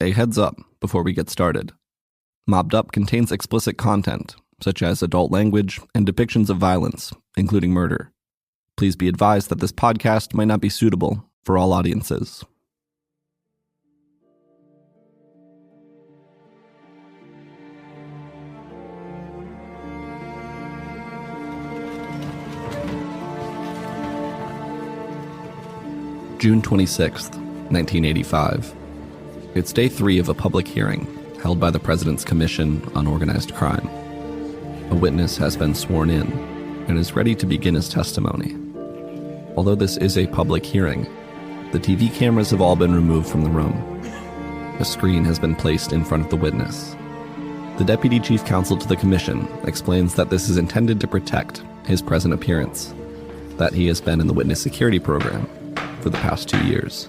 A heads up before we get started. Mobbed Up contains explicit content, such as adult language and depictions of violence, including murder. Please be advised that this podcast might not be suitable for all audiences. June 26th, 1985. It's day 3 of a public hearing held by the President's Commission on Organized Crime. A witness has been sworn in and is ready to begin his testimony. Although this is a public hearing, the TV cameras have all been removed from the room. A screen has been placed in front of the witness. The Deputy Chief Counsel to the Commission explains that this is intended to protect his present appearance, that he has been in the witness security program for the past 2 years.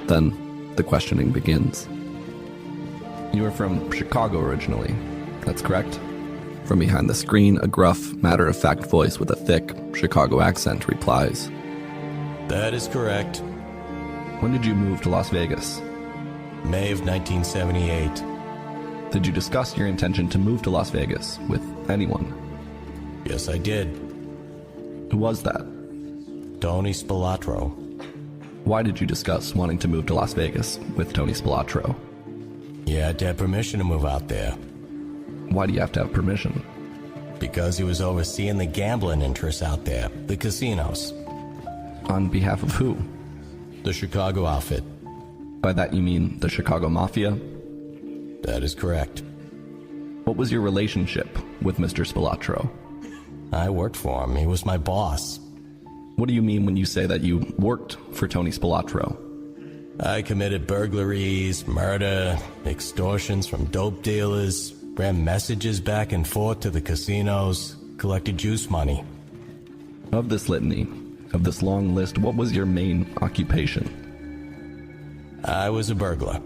Then, the questioning begins. You are from Chicago originally, that's correct? From behind the screen, a gruff, matter-of-fact voice with a thick Chicago accent replies. That is correct. When did you move to Las Vegas? May of 1978. Did you discuss your intention to move to Las Vegas with anyone? Yes, I did. Who was that? Tony Spilatro. Why did you discuss wanting to move to Las Vegas with Tony Spilatro? He had to have permission to move out there. Why do you have to have permission? Because he was overseeing the gambling interests out there, the casinos. On behalf of who? The Chicago outfit. By that you mean the Chicago Mafia? That is correct. What was your relationship with Mr. Spilatro? I worked for him. He was my boss. What do you mean when you say that you worked for Tony Spilatro? I committed burglaries, murder, extortions from dope dealers, ran messages back and forth to the casinos, collected juice money. Of this litany, of this long list, what was your main occupation? I was a burglar.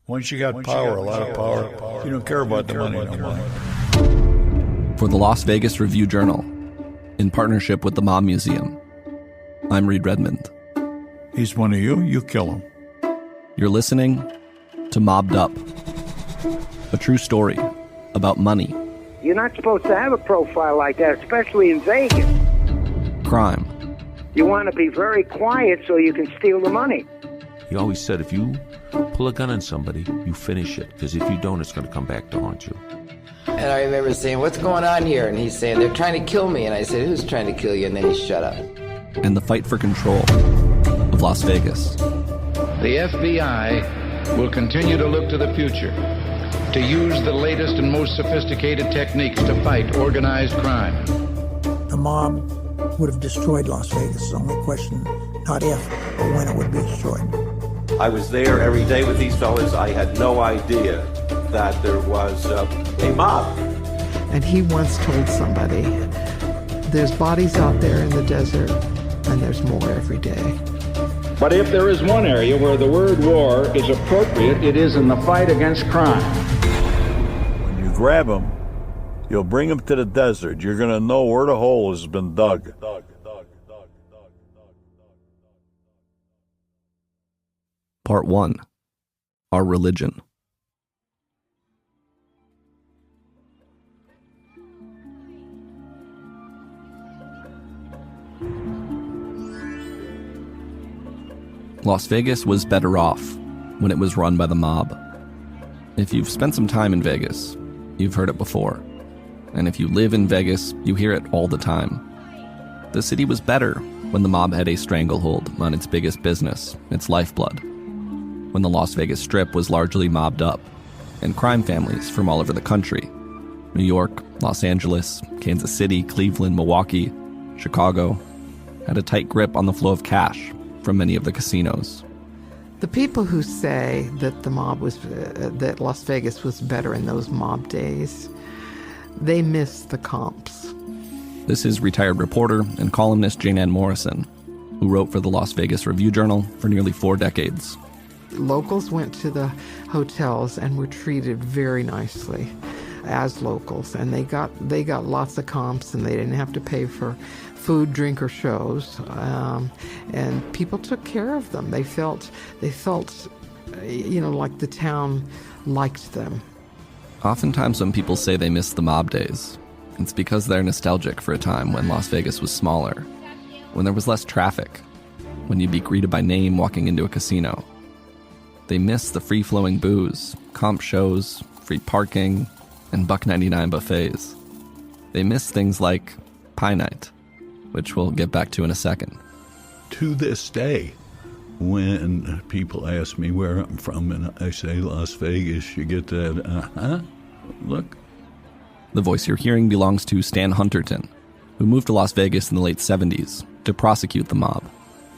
Once you got power, a lot of power, you don't care about the money no more. For the Las Vegas Review-Journal, in partnership with the Mob Museum, I'm Reed Redmond. He's one of you, you kill him. You're listening to Mobbed Up, a true story about money. You're not supposed to have a profile like that, especially in Vegas. Crime. You want to be very quiet so you can steal the money. He always said, if you pull a gun on somebody, you finish it, because if you don't, it's going to come back to haunt you. And I remember saying, what's going on here? And he's saying, they're trying to kill me. And I said, who's trying to kill you? And then he shut up. And the fight for control of Las Vegas. The FBI will continue to look to the future, to use the latest and most sophisticated techniques to fight organized crime. The mob would have destroyed Las Vegas. It's the only question, not if, but when it would be destroyed. I was there every day with these fellas. I had no idea that there was a mob. And he once told somebody, there's bodies out there in the desert, and there's more every day. But if there is one area where the word war is appropriate, it is in the fight against crime. When you grab him, you'll bring him to the desert. You're going to know where the hole has been dug. Part 1. Our Religion. Las Vegas was better off when it was run by the mob. If you've spent some time in Vegas, you've heard it before. And if you live in Vegas, you hear it all the time. The city was better when the mob had a stranglehold on its biggest business, its lifeblood. When the Las Vegas Strip was largely mobbed up, and crime families from all over the country, New York, Los Angeles, Kansas City, Cleveland, Milwaukee, Chicago, had a tight grip on the flow of cash from many of the casinos. The people who say that that Las Vegas was better in those mob days, they miss the comps. This is retired reporter and columnist Jane Ann Morrison, who wrote for the Las Vegas Review-Journal for nearly 4 decades. locals went to the hotels and were treated very nicely as locals, and they got lots of comps, and they didn't have to pay for food, drink, or shows, and people took care of them. They felt like the town liked them. Oftentimes when people say they miss the mob days, it's because they're nostalgic for a time when Las Vegas was smaller, when there was less traffic, when you'd be greeted by name walking into a casino. They miss the free-flowing booze, comp shows, free parking, and $1.99 buffets. They miss things like Pie Night, which we'll get back to in a second. To this day, when people ask me where I'm from and I say Las Vegas, you get that, look. The voice you're hearing belongs to Stan Hunterton, who moved to Las Vegas in the late 70s to prosecute the mob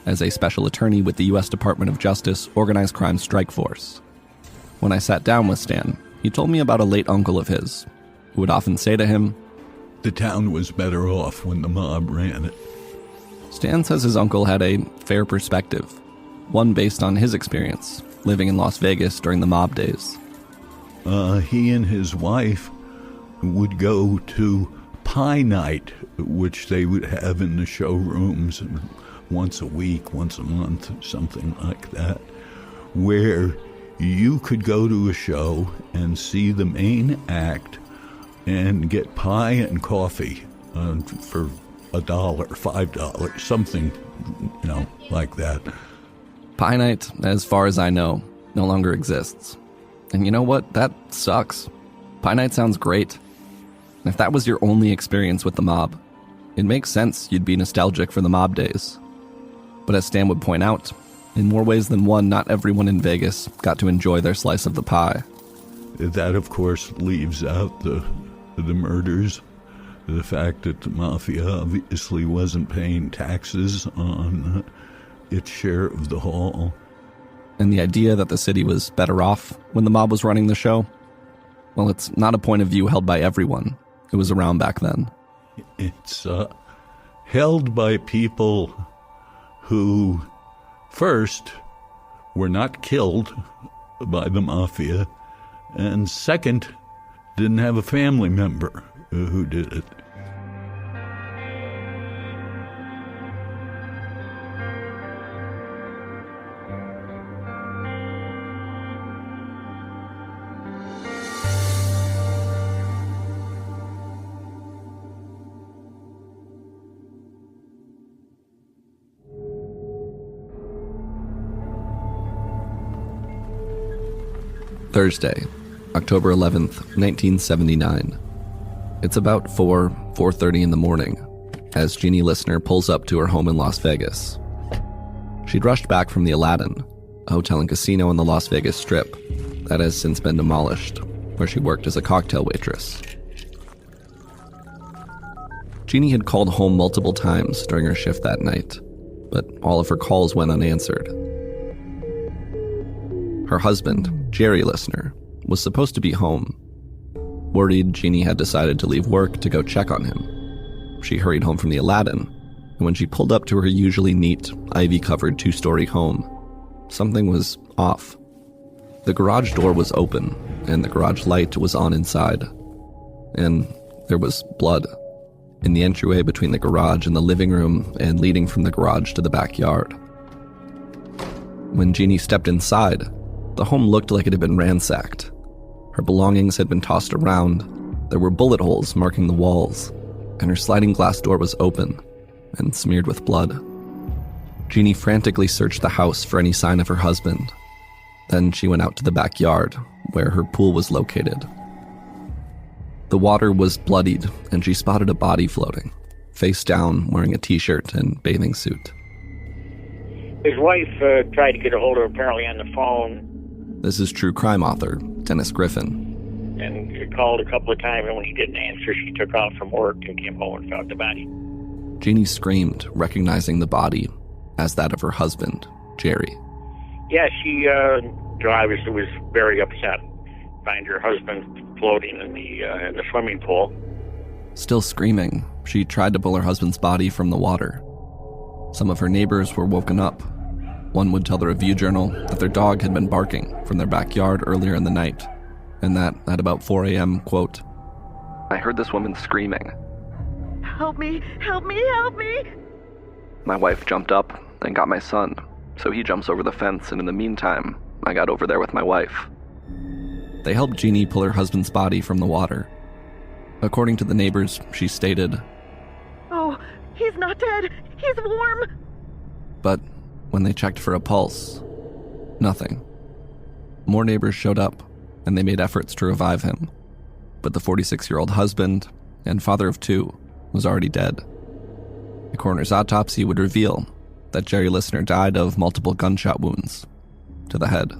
as a special attorney with the U.S. Department of Justice Organized Crime Strike Force. When I sat down with Stan, he told me about a late uncle of his, who would often say to him, "The town was better off when the mob ran it." Stan says his uncle had a fair perspective, one based on his experience living in Las Vegas during the mob days. He and his wife would go to Pie Night, which they would have in the showrooms once a week, once a month, something like that, where you could go to a show and see the main act and get pie and coffee for $1, $5, something, like that. Pie Night, as far as I know, no longer exists. And you know what? That sucks. Pie Night sounds great. And if that was your only experience with the mob, it makes sense you'd be nostalgic for the mob days. But as Stan would point out, in more ways than one, not everyone in Vegas got to enjoy their slice of the pie. That, of course, leaves out the murders, the fact that the mafia obviously wasn't paying taxes on its share of the haul. And the idea that the city was better off when the mob was running the show? Well, it's not a point of view held by everyone who was around back then. It's held by people who, first, were not killed by the mafia, and second, didn't have a family member who did it. Thursday, October 11th, 1979. It's about 4:30 in the morning as Jeannie Listener pulls up to her home in Las Vegas. She'd rushed back from the Aladdin, a hotel and casino on the Las Vegas Strip that has since been demolished, where she worked as a cocktail waitress. Jeannie had called home multiple times during her shift that night, but all of her calls went unanswered. Her husband, Jerry Listener, was supposed to be home. Worried, Jeannie had decided to leave work to go check on him. She hurried home from the Aladdin, and when she pulled up to her usually neat, ivy-covered 2-story home, something was off. The garage door was open, and the garage light was on inside. And there was blood in the entryway between the garage and the living room and leading from the garage to the backyard. When Jeannie stepped inside, the home looked like it had been ransacked. Her belongings had been tossed around, there were bullet holes marking the walls, and her sliding glass door was open and smeared with blood. Jeannie frantically searched the house for any sign of her husband. Then she went out to the backyard, where her pool was located. The water was bloodied, and she spotted a body floating, face down, wearing a t-shirt and bathing suit. His wife tried to get a hold of him apparently on the phone. This is true crime author Dennis Griffin. And called a couple of times, and when he didn't answer, she took off from work and came home and found the body. Jeannie screamed, recognizing the body as that of her husband, Jerry. Yeah, she obviously was very upset. Find her husband floating in the swimming pool. Still screaming, she tried to pull her husband's body from the water. Some of her neighbors were woken up. One would tell the Review Journal that their dog had been barking from their backyard earlier in the night, and that at about 4 a.m., quote, "I heard this woman screaming. Help me, help me, help me!" My wife jumped up and got my son, so he jumps over the fence, and in the meantime, I got over there with my wife." They helped Jeannie pull her husband's body from the water. According to the neighbors, she stated, "Oh, he's not dead. He's warm." But when they checked for a pulse, nothing. More neighbors showed up, and they made efforts to revive him. But the 46-year-old husband and father of two was already dead. The coroner's autopsy would reveal that Jerry Listener died of multiple gunshot wounds to the head.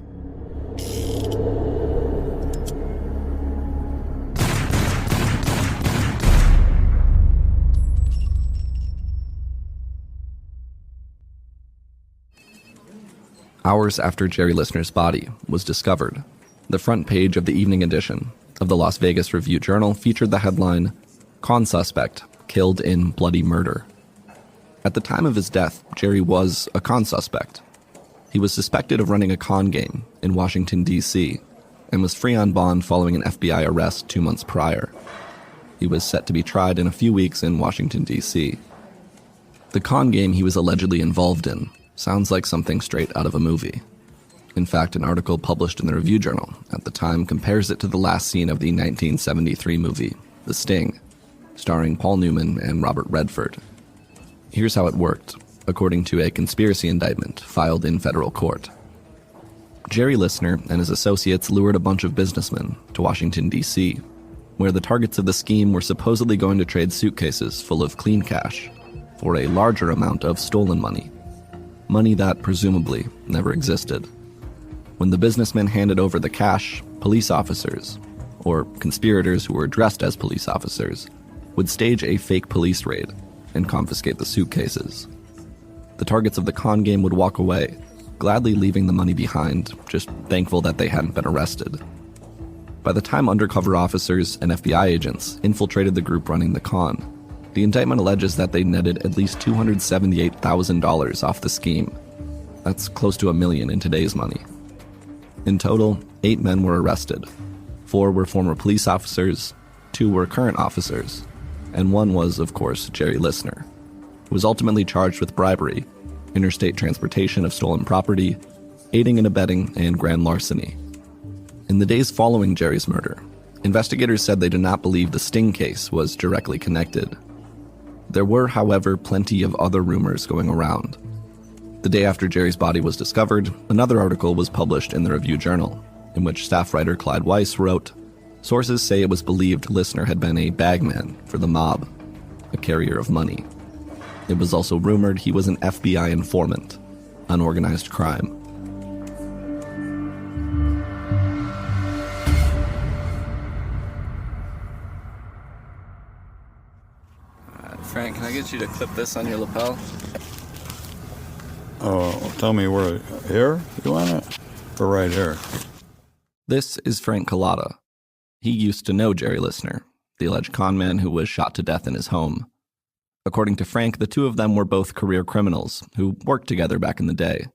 Hours after Jerry Listener's body was discovered, the front page of the evening edition of the Las Vegas Review-Journal featured the headline, "Con Suspect Killed in Bloody Murder." At the time of his death, Jerry was a con suspect. He was suspected of running a con game in Washington, D.C., and was free on bond following an FBI arrest 2 months prior. He was set to be tried in a few weeks in Washington, D.C. The con game he was allegedly involved in sounds like something straight out of a movie. In fact, an article published in the Review Journal at the time compares it to the last scene of the 1973 movie, The Sting, starring Paul Newman and Robert Redford. Here's how it worked, according to a conspiracy indictment filed in federal court. Jerry Listener and his associates lured a bunch of businessmen to Washington, D.C., where the targets of the scheme were supposedly going to trade suitcases full of clean cash for a larger amount of stolen money. Money that presumably never existed. When the businessmen handed over the cash, police officers, or conspirators who were dressed as police officers, would stage a fake police raid and confiscate the suitcases. The targets of the con game would walk away, gladly leaving the money behind, just thankful that they hadn't been arrested. By the time undercover officers and FBI agents infiltrated the group running the con, the indictment alleges that they netted at least $278,000 off the scheme. That's close to $1 million in today's money. In total, 8 men were arrested. 4 were former police officers, 2 were current officers, and 1 was, of course, Jerry Listener, who was ultimately charged with bribery, interstate transportation of stolen property, aiding and abetting, and grand larceny. In the days following Jerry's murder, investigators said they did not believe the Sting case was directly connected. There were, however, plenty of other rumors going around. The day after Jerry's body was discovered, another article was published in the Review Journal, in which staff writer Clyde Weiss wrote, "Sources say it was believed Listener had been a bagman for the mob, a carrier of money. It was also rumored he was an FBI informant, unorganized crime." Frank, can I get you to clip this on your lapel? Oh, tell me where. Here? You want it? Or right here? This is Frank Colada. He used to know Jerry Listener, the alleged con man who was shot to death in his home. According to Frank, the two of them were both career criminals who worked together back in the day.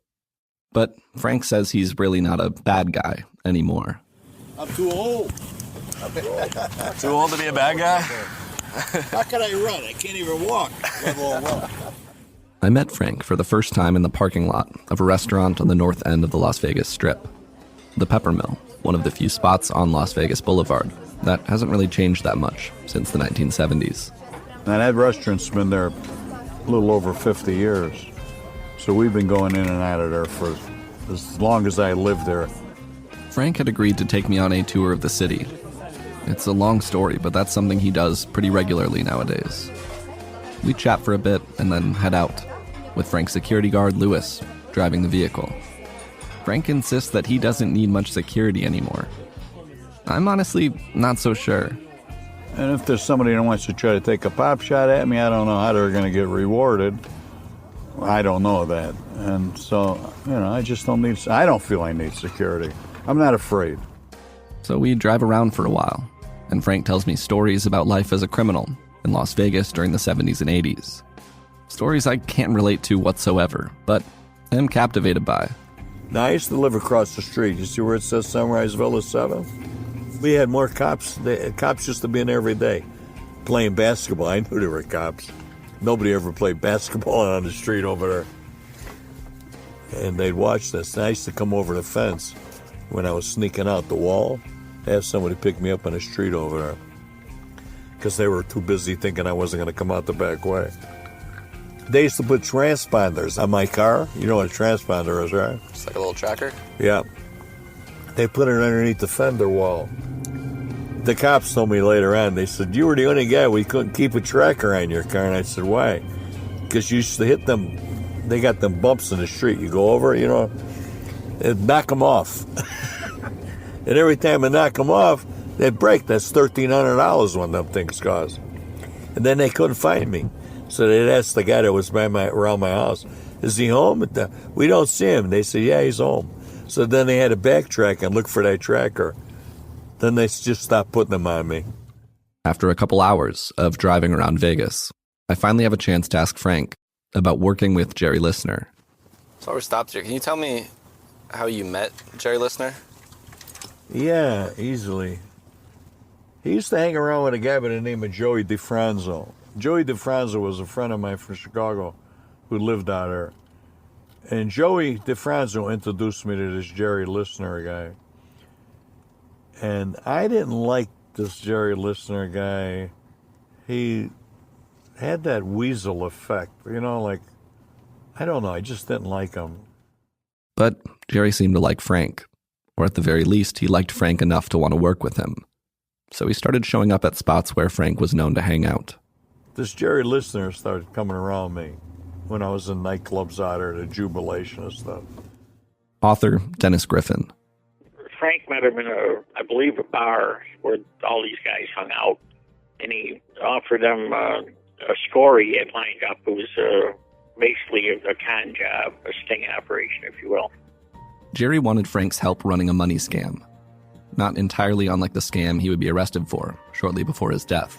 But Frank says he's really not a bad guy anymore. I'm too old. Too old to be a bad guy? How can I run? I can't even walk, let alone run. I met Frank for the first time in the parking lot of a restaurant on the north end of the Las Vegas Strip. The Peppermill, one of the few spots on Las Vegas Boulevard that hasn't really changed that much since the 1970s. Now, that restaurant's been there a little over 50 years. So we've been going in and out of there for as long as I lived there. Frank had agreed to take me on a tour of the city. It's a long story, but that's something he does pretty regularly nowadays. We chat for a bit and then head out, with Frank's security guard, Lewis, driving the vehicle. Frank insists that he doesn't need much security anymore. I'm honestly not so sure. And if there's somebody that wants to try to take a pop shot at me, I don't know how they're going to get rewarded. I don't know that. And so, I just I don't feel I need security. I'm not afraid. So we drive around for a while, and Frank tells me stories about life as a criminal in Las Vegas during the 70s and 80s. Stories I can't relate to whatsoever, but am captivated by. Now, I used to live across the street. You see where it says Sunrise Village 7? We had more cops. The cops used to be in there every day playing basketball. I knew there were cops. Nobody ever played basketball on the street over there. And they'd watch this. And I used to come over the fence when I was sneaking out the wall, have somebody pick me up on the street over there because they were too busy thinking I wasn't going to come out the back way. They used to put transponders on my car. You know what a transponder is, right? It's like a little tracker? Yeah. They put it underneath the fender wall. The cops told me later on, they said, you were the only guy we couldn't keep a tracker on your car. And I said, why? Because you used to hit them. They got them bumps in the street. You go over, you know, and knock them off. And every time I knock them off, they'd break. That's $1,300 when them things cost. And then they couldn't find me. So they'd ask the guy that was around my house, is he home? We don't see him. They said, yeah, he's home. So then they had to backtrack and look for that tracker. Then they just stopped putting them on me. After a couple hours of driving around Vegas, I finally have a chance to ask Frank about working with Jerry Listener. So we stopped here. Can you tell me how you met Jerry Listener? Yeah, easily. He used to hang around with a guy by the name of Joey DeFranzo. Joey DeFranzo was a friend of mine from Chicago who lived out there. And Joey DeFranzo introduced me to this Jerry Listener guy. And I didn't like this Jerry Listener guy. He had that weasel effect, you know, like, I don't know, I just didn't like him. But Jerry seemed to like Frank, or at the very least, he liked Frank enough to want to work with him. So he started showing up at spots where Frank was known to hang out. This Jerry Listener started coming around me when I was in nightclubs out there, the Jubilation and stuff. Author Dennis Griffin. Frank met him in I believe, a bar where all these guys hung out, and he offered them a score he had lined up. It was basically a con job, a sting operation, if you will. Jerry wanted Frank's help running a money scam, not entirely unlike the scam he would be arrested for shortly before his death.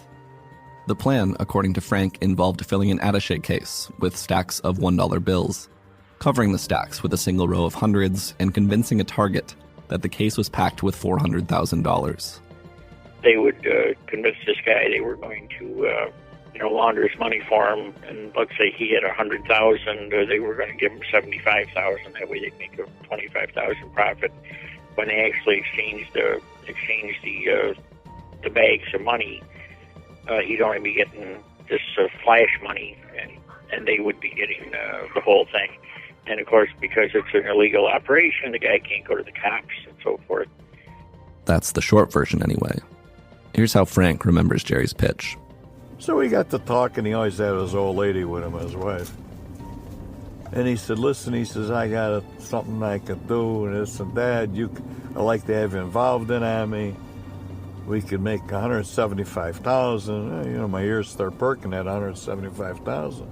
The plan, according to Frank, involved filling an attaché case with stacks of $1 bills, covering the stacks with a single row of hundreds, and convincing a target that the case was packed with $400,000. They would convince this guy they were going to launder his money for him, and let's say he had $100,000, they were going to give him $75,000. That way they'd make a $25,000 profit. When they actually exchanged the bags of money, he'd only be getting this flash money, and they would be getting the whole thing. And of course, because it's an illegal operation, the guy can't go to the cops and so forth. That's the short version anyway. Here's how Frank remembers Jerry's pitch. So we got to talking. He always had his old lady with him, his wife. And he said, listen, he says, I got something I could do, and this and that. I'd like to have you involved in on me. We could make $175,000. You know, my ears start perking at $175,000.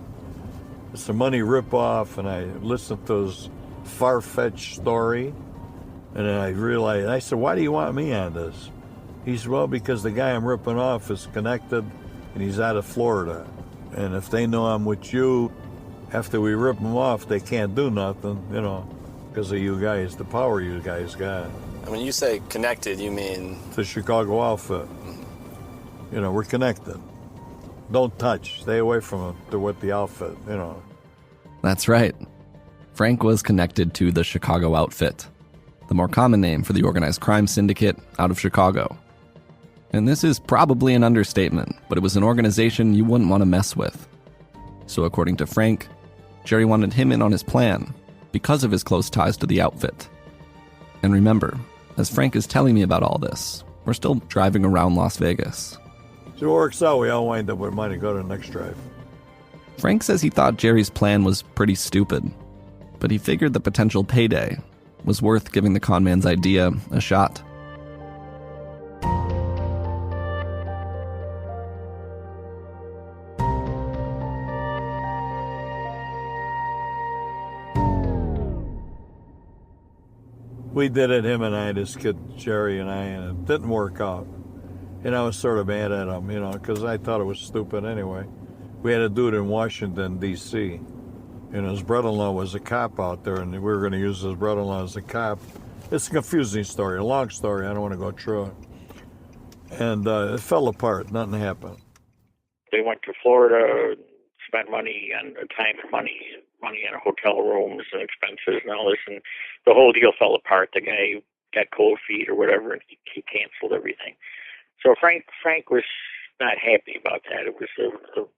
It's a money ripoff, and I listened to his far-fetched story, and then I realized, I said, why do you want me on this? He said, well, because the guy I'm ripping off is connected, and he's out of Florida. And if they know I'm with you, after we rip him off, they can't do nothing, you know, because of you guys, the power you guys got. And when you say connected, you mean? The Chicago outfit. You know, we're connected. Don't touch. Stay away from it with the outfit, you know. That's right. Frank was connected to the Chicago outfit, the more common name for the organized crime syndicate out of Chicago. And this is probably an understatement, but it was an organization you wouldn't want to mess with. So according to Frank, Jerry wanted him in on his plan because of his close ties to the outfit. And remember, as Frank is telling me about all this, we're still driving around Las Vegas. So it works out, we all wind up with money to go to the next drive. Frank says he thought Jerry's plan was pretty stupid, but he figured the potential payday was worth giving the con man's idea a shot. We did it, him and I, this kid Jerry and I, and it didn't work out. And I was sort of mad at him, you know, because I thought it was stupid anyway. We had to do it in Washington, D.C. And his brother-in-law was a cop out there, and we were going to use his brother-in-law as a cop. It's a confusing story, a long story. I don't want to go through it. And it fell apart. Nothing happened. They went to Florida, spent money and time and money in hotel rooms and expenses and all this, and the whole deal fell apart. The guy got cold feet or whatever, and he canceled everything. So Frank was not happy about that. It was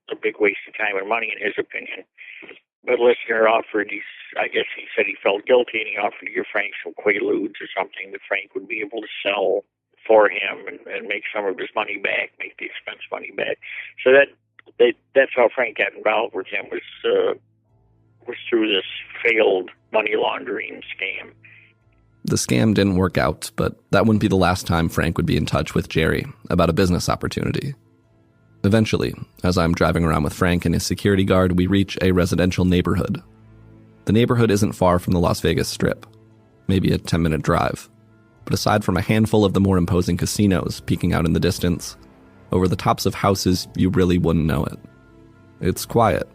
a big waste of time and money, in his opinion. But listener offered, I guess he said he felt guilty, and he offered to give Frank some Quaaludes or something that Frank would be able to sell for him and make some of his money back, make the expense money back. So that's how Frank got involved with him, was through this failed money laundering scam. The scam didn't work out, but that wouldn't be the last time Frank would be in touch with Jerry about a business opportunity. Eventually, as I'm driving around with Frank and his security guard, we reach a residential neighborhood. The neighborhood isn't far from the Las Vegas Strip, maybe a 10-minute drive. But aside from a handful of the more imposing casinos peeking out in the distance, over the tops of houses, you really wouldn't know it. It's quiet.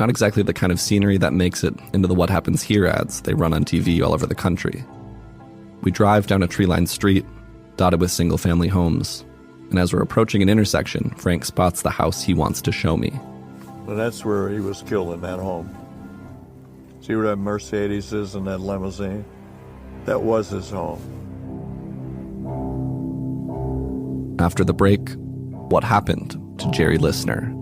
Not exactly the kind of scenery that makes it into the What Happens Here ads they run on TV all over the country. We drive down a tree-lined street, dotted with single-family homes, and as we're approaching an intersection, Frank spots the house he wants to show me. Well, that's where he was killed, in that home. See where that Mercedes is and that limousine? That was his home. After the break, what happened to Jerry Listener?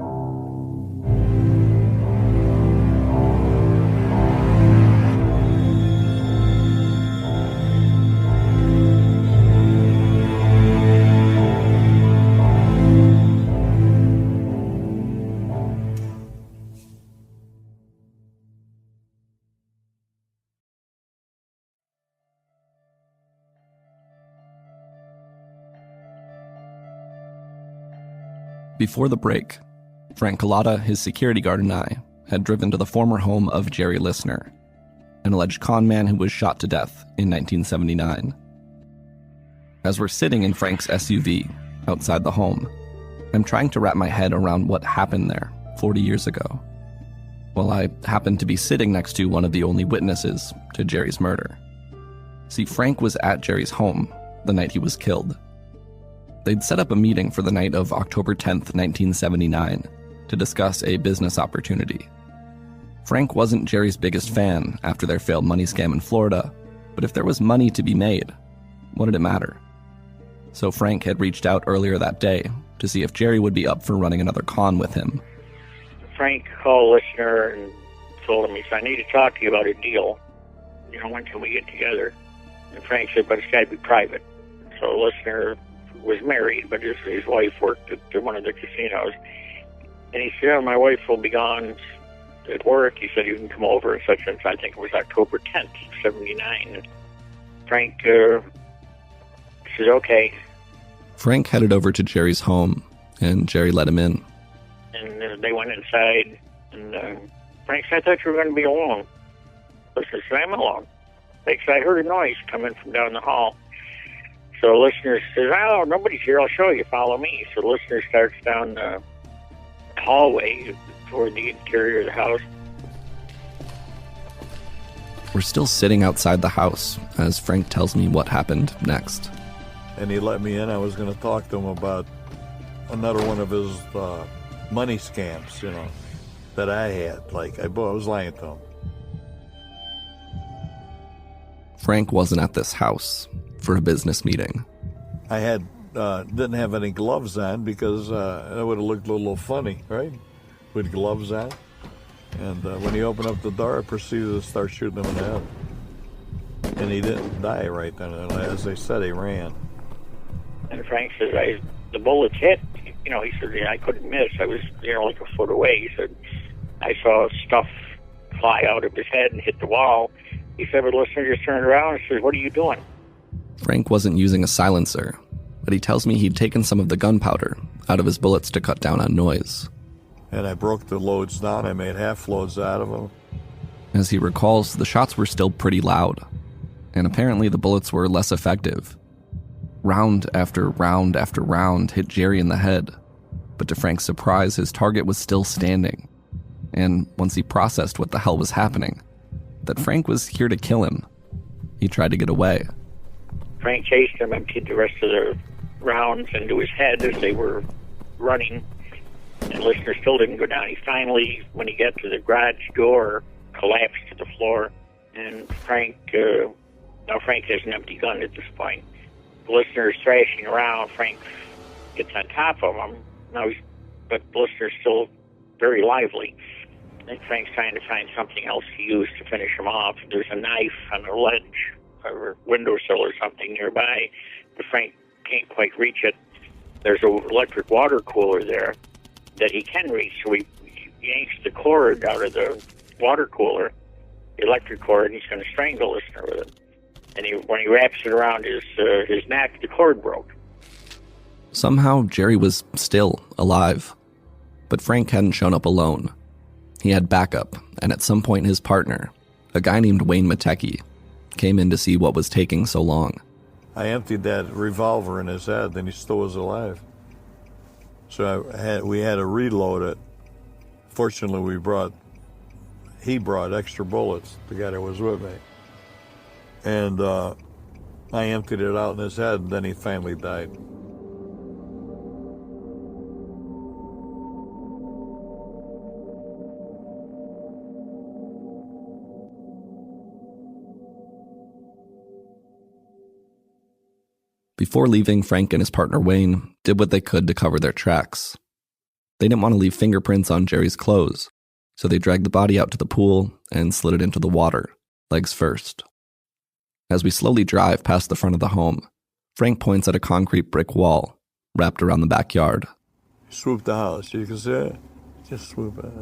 Before the break, Frank Colada, his security guard, and I had driven to the former home of Jerry Listener, an alleged con man who was shot to death in 1979. As we're sitting in Frank's SUV outside the home, I'm trying to wrap my head around what happened there 40 years ago. Well, I happened to be sitting next to one of the only witnesses to Jerry's murder. See, Frank was at Jerry's home the night he was killed. They'd set up a meeting for the night of October 10th, 1979, to discuss a business opportunity. Frank wasn't Jerry's biggest fan after their failed money scam in Florida, but if there was money to be made, what did it matter? So Frank had reached out earlier that day to see if Jerry would be up for running another con with him. Frank called Listener and told him, he said, I need to talk to you about a deal. When can we get together? And Frank said, but it's got to be private. So Listener was married, but his wife worked at one of the casinos. And he said, my wife will be gone at work. He said, you can come over and such and such. I think it was October 10th, 79. And Frank said, okay. Frank headed over to Jerry's home, and Jerry let him in. And they went inside, and Frank said, I thought you were going to be alone. Listener said, I'm alone. Like, I heard a noise coming from down the hall. So the Listener says, oh, nobody's here, I'll show you, follow me. So the Listener starts down the hallway toward the interior of the house. We're still sitting outside the house as Frank tells me what happened next. And he let me in. I was going to talk to him about another one of his money scams, that I had. I was lying to him. Frank wasn't at this house for a business meeting. I didn't have any gloves on because it would have looked a little funny, right? With gloves on. And when he opened up the door, I proceeded to start shooting him in the head. And he didn't die right then. As I said, he ran. And Frank says, the bullets hit. He said, I couldn't miss. I was, like a foot away. He said, I saw stuff fly out of his head and hit the wall. He said, but Listener just turned around and says, what are you doing? Frank wasn't using a silencer, but he tells me he'd taken some of the gunpowder out of his bullets to cut down on noise. And I broke the loads down. I made half loads out of them. As he recalls, the shots were still pretty loud, and apparently the bullets were less effective. Round after round after round hit Jerry in the head, but to Frank's surprise, his target was still standing, and once he processed what the hell was happening, that Frank was here to kill him, he tried to get away. Frank chased him, emptied the rest of the rounds into his head as they were running, and listener still didn't go down. He finally, when he got to the garage door, collapsed to the floor, and Frank has an empty gun at this point. The listener is thrashing around. Frank gets on top of him. But the listener's still very lively. I think Frank's trying to find something else to use to finish him off. There's a knife on a ledge or windowsill or something nearby, but Frank can't quite reach it. There's an electric water cooler there that he can reach, so he yanks the cord out of the water cooler, the electric cord, and he's going to strangle the listener with it. And when he wraps it around his neck, the cord broke. Somehow, Jerry was still alive. But Frank hadn't shown up alone. He had backup, and at some point his partner, a guy named Wayne Matecki, came in to see what was taking so long. I emptied that revolver in his head, and he still was alive. So we had to reload it. Fortunately, he brought extra bullets, the guy that was with me. And I emptied it out in his head, and then he finally died. Before leaving, Frank and his partner Wayne did what they could to cover their tracks. They didn't want to leave fingerprints on Jerry's clothes, so they dragged the body out to the pool and slid it into the water, legs first. As we slowly drive past the front of the home, Frank points at a concrete brick wall wrapped around the backyard. Swoop the house, you can see it? Just swoop it.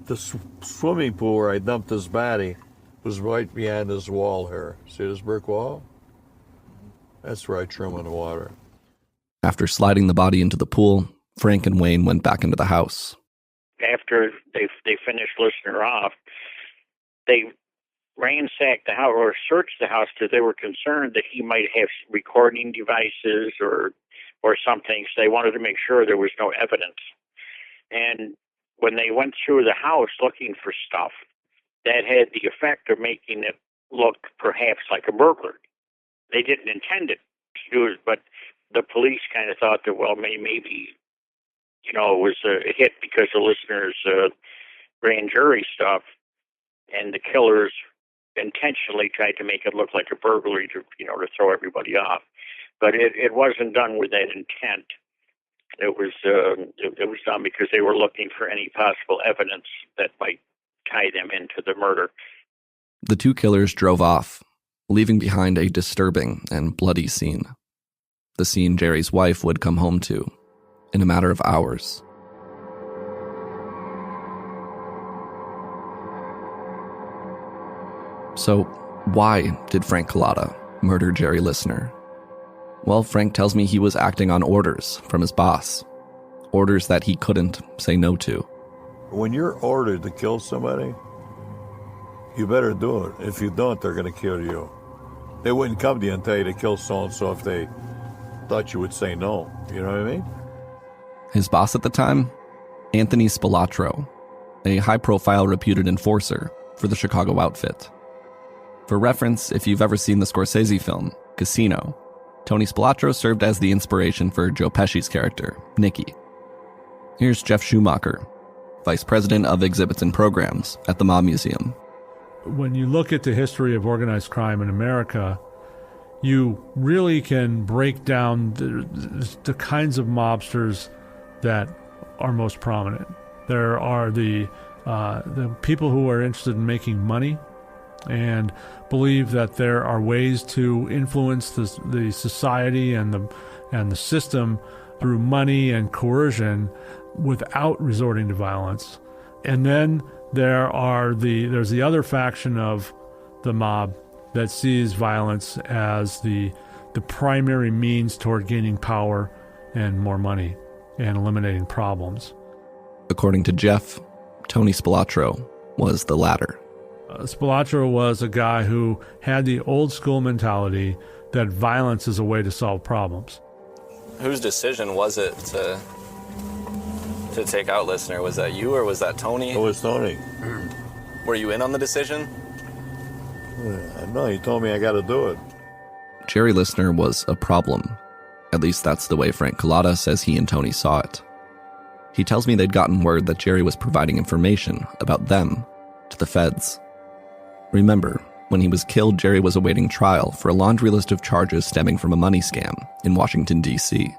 The swimming pool where I dumped his body was right behind this wall here. See this brick wall? That's where I trim in the water. After sliding the body into the pool, Frank and Wayne went back into the house. After they finished listener off, they ransacked the house or searched the house because they were concerned that he might have recording devices or something. So they wanted to make sure there was no evidence. And when they went through the house looking for stuff, that had the effect of making it look perhaps like a burglary. They didn't intend it to do it, but the police kind of thought that, well, maybe, it was a hit because the listeners' grand jury stuff, and the killers intentionally tried to make it look like a burglary to throw everybody off. But it wasn't done with that intent. It was done because they were looking for any possible evidence that might tie them into the murder. The two killers drove off, leaving behind a disturbing and bloody scene. The scene Jerry's wife would come home to in a matter of hours. So, why did Frank Colada murder Jerry Listener? Well, Frank tells me he was acting on orders from his boss. Orders that he couldn't say no to. When you're ordered to kill somebody, you better do it. If you don't, they're going to kill you. They wouldn't come to you and tell you to kill so-and-so if they thought you would say no. You know what I mean? His boss at the time? Anthony Spilatro, a high-profile reputed enforcer for the Chicago outfit. For reference, if you've ever seen the Scorsese film, Casino, Tony Spilatro served as the inspiration for Joe Pesci's character, Nicky. Here's Jeff Schumacher, Vice President of Exhibits and Programs at the Mob Museum. When you look at the history of organized crime in America, you really can break down the kinds of mobsters that are most prominent. There are the people who are interested in making money and believe that there are ways to influence the society and the system through money and coercion without resorting to violence. And then there's the other faction of the mob that sees violence as the primary means toward gaining power and more money and eliminating problems. According to Jeff, Tony Spilatro was the latter. Spilatro was a guy who had the old school mentality that violence is a way to solve problems. Whose decision was it to to take out Listener. Was that you or was that Tony? It was Tony. Were you in on the decision? No, he told me I got to do it. Jerry Listener was a problem. At least that's the way Frank Colada says he and Tony saw it. He tells me they'd gotten word that Jerry was providing information about them to the feds. Remember, when he was killed, Jerry was awaiting trial for a laundry list of charges stemming from a money scam in Washington, D.C.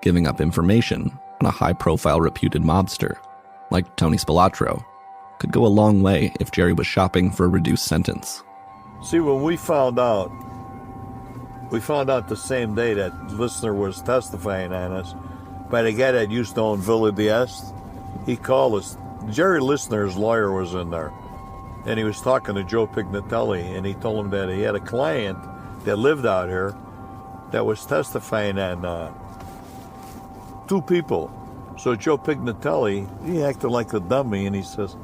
Giving up information on a high-profile reputed mobster, like Tony Spilatro, could go a long way if Jerry was shopping for a reduced sentence. See, when we found out the same day that Listener was testifying on us by the guy that used to own Villa d'Est. He called us. Jerry Listener's lawyer was in there, and he was talking to Joe Pignatelli, and he told him that he had a client that lived out here that was testifying on two people. So Joe Pignatelli, he acted like a dummy, and he says,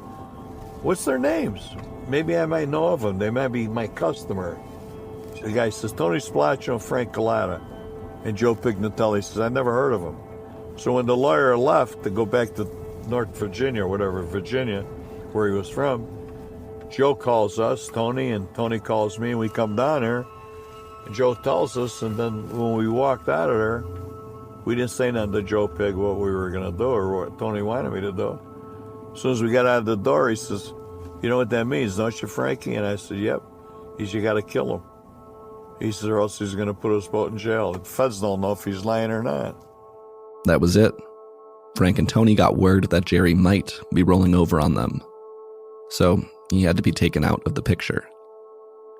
"What's their names? Maybe I might know of them. They might be my customer." The guy says, "Tony Spilatro and Frank Colada." And Joe Pignatelli says, "I never heard of him." So when the lawyer left to go back to North Virginia, or whatever, Virginia, where he was from, Joe calls us, Tony, and Tony calls me, and we come down here, and Joe tells us, and then when we walked out of there, we didn't say nothing to Joe Pig what we were going to do or what Tony wanted me to do. As soon as we got out of the door, he says, "You know what that means, don't you, Frankie?" And I said, "Yep." He said, "You got to kill him." He says, "Or else he's going to put us both in jail. The feds don't know if he's lying or not." That was it. Frank and Tony got word that Jerry might be rolling over on them. So he had to be taken out of the picture.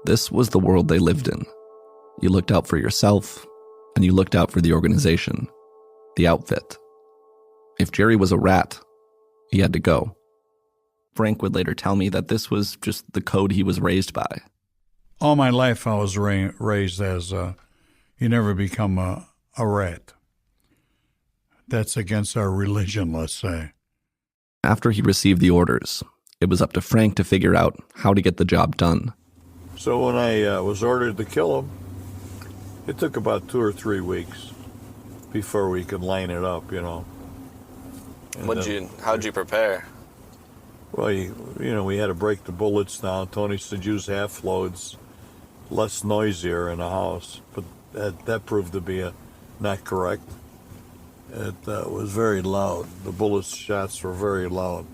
This was the world they lived in. You looked out for yourself, and you looked out for the organization, the outfit. If Jerry was a rat, he had to go. Frank would later tell me that this was just the code he was raised by. All my life I was raised as you never become a rat. That's against our religion, let's say. After he received the orders, it was up to Frank to figure out how to get the job done. So when I was ordered to kill him, it took about 2 or 3 weeks before we could line it up, you know. And how'd you prepare? Well, we had to break the bullets down. Tony said use half loads, less noisier in the house, but that proved to be not correct. It was very loud. The bullet shots were very loud.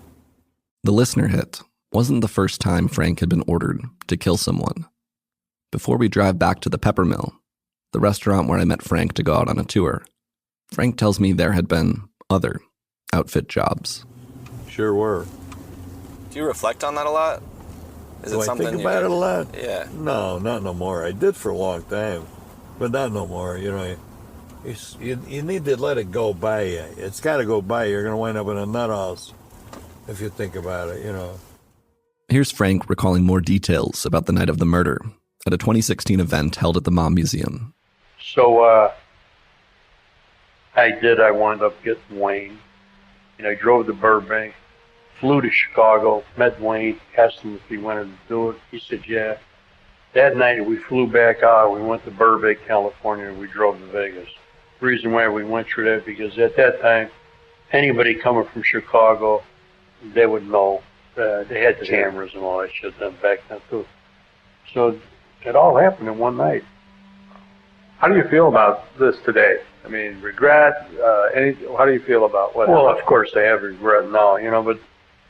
The Listener hit wasn't the first time Frank had been ordered to kill someone. Before we drive back to the Pepper Mill, the restaurant where I met Frank to go out on a tour, Frank tells me there had been other outfit jobs. Sure were. Do you reflect on that a lot? Do I think about it a lot? Yeah. No, not no more. I did for a long time, but not no more. You know, you need to let it go by you. It's got to go by you. You're going to wind up in a nut house if you think about it, you know. Here's Frank recalling more details about the night of the murder at a 2016 event held at the Mob Museum. So I wound up getting Wayne, and I drove to Burbank, flew to Chicago, met Wayne, asked him if he wanted to do it. He said, yeah. That night we flew back out. We went to Burbank, California, and we drove to Vegas. The reason why we went through that, because at that time, anybody coming from Chicago, they would know. They had cameras and all that shit then back then too. So it all happened in one night. How do you feel about this today? I mean, regret? How do you feel about what happened? Well, of course I have regret now, you know, but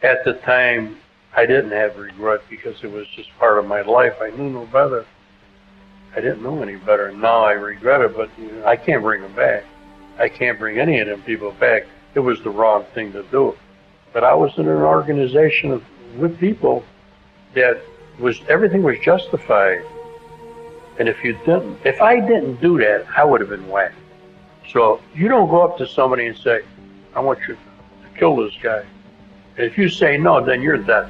at the time I didn't have regret because it was just part of my life. I knew no better. I didn't know any better. And now I regret it, but you know, I can't bring them back. I can't bring any of them people back. It was the wrong thing to do. But I was in an organization with people that everything was justified. And if I didn't do that, I would have been whacked. So you don't go up to somebody and say, I want you to kill this guy. And if you say no, then you're dead.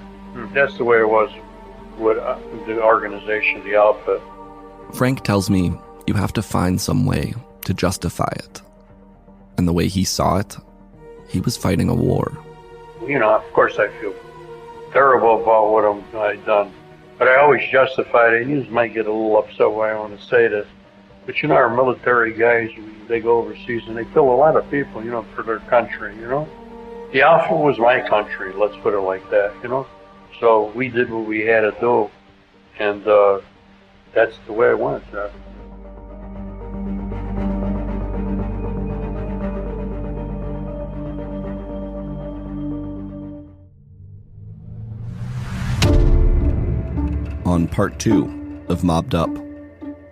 That's the way it was with the organization, the outfit. Frank tells me you have to find some way to justify it. And the way he saw it, he was fighting a war. You know, of course I feel terrible about what I've done. But I always justified it. You might get a little upset when I want to say this. But you know, our military guys, they go overseas and they kill a lot of people, you know, for their country, you know. the outfit was my country, let's put it like that, you know? So we did what we had to do, and that's the way it went. On part 2 of Mobbed Up,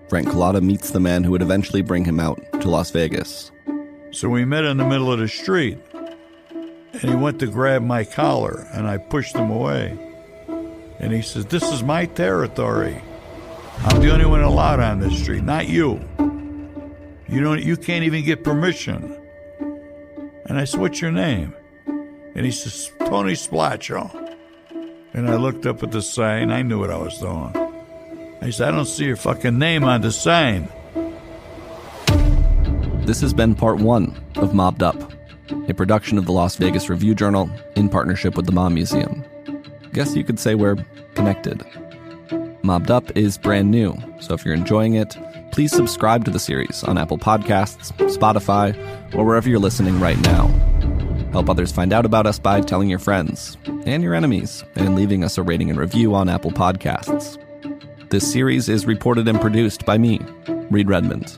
Frank Colada meets the man who would eventually bring him out to Las Vegas. So we met in the middle of the street, and he went to grab my collar, and I pushed him away. And he says, "This is my territory. I'm the only one allowed on this street, not you. You can't even get permission." And I said, "What's your name?" And he says, "Tony Splaccio." And I looked up at the sign. I knew what I was doing. I said, "I don't see your fucking name on the sign." This has been part 1 of Mobbed Up, a production of the Las Vegas Review-Journal in partnership with the Mom Museum. Guess you could say we're connected. Mobbed Up is brand new, so if you're enjoying it, please subscribe to the series on Apple Podcasts, Spotify, or wherever you're listening right now. Help others find out about us by telling your friends and your enemies and leaving us a rating and review on Apple Podcasts. This series is reported and produced by me, Reed Redmond.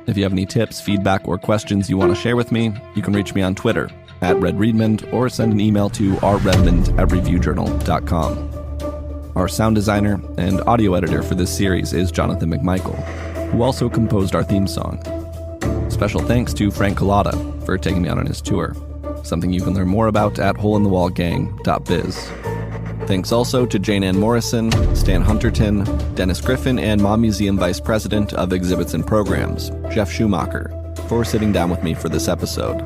If you have any tips, feedback, or questions you want to share with me, you can reach me on Twitter @RedRedmond or send an email to rredmond@reviewjournal.com. Our sound designer and audio editor for this series is Jonathan McMichael, who also composed our theme song. Special thanks to Frank Colada for taking me out on his tour, something you can learn more about at holeinthewallgang.biz. Thanks also to Jane Ann Morrison, Stan Hunterton, Dennis Griffin, and Mom Museum Vice President of Exhibits and Programs, Jeff Schumacher, for sitting down with me for this episode.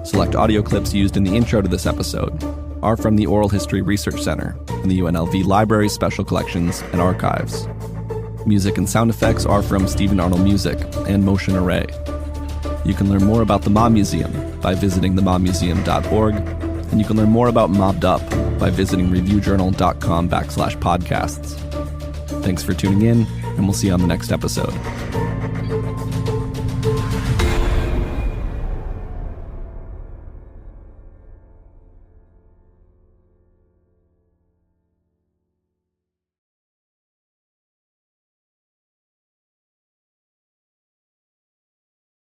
Select audio clips used in the intro to this episode are from the Oral History Research Center in the UNLV Library Special Collections and Archives. Music and sound effects are from Stephen Arnold Music and Motion Array. You can learn more about the Mom Museum by visiting themommuseum.org, and you can learn more about Mobbed Up by visiting reviewjournal.com/podcasts. Thanks for tuning in, and we'll see you on the next episode.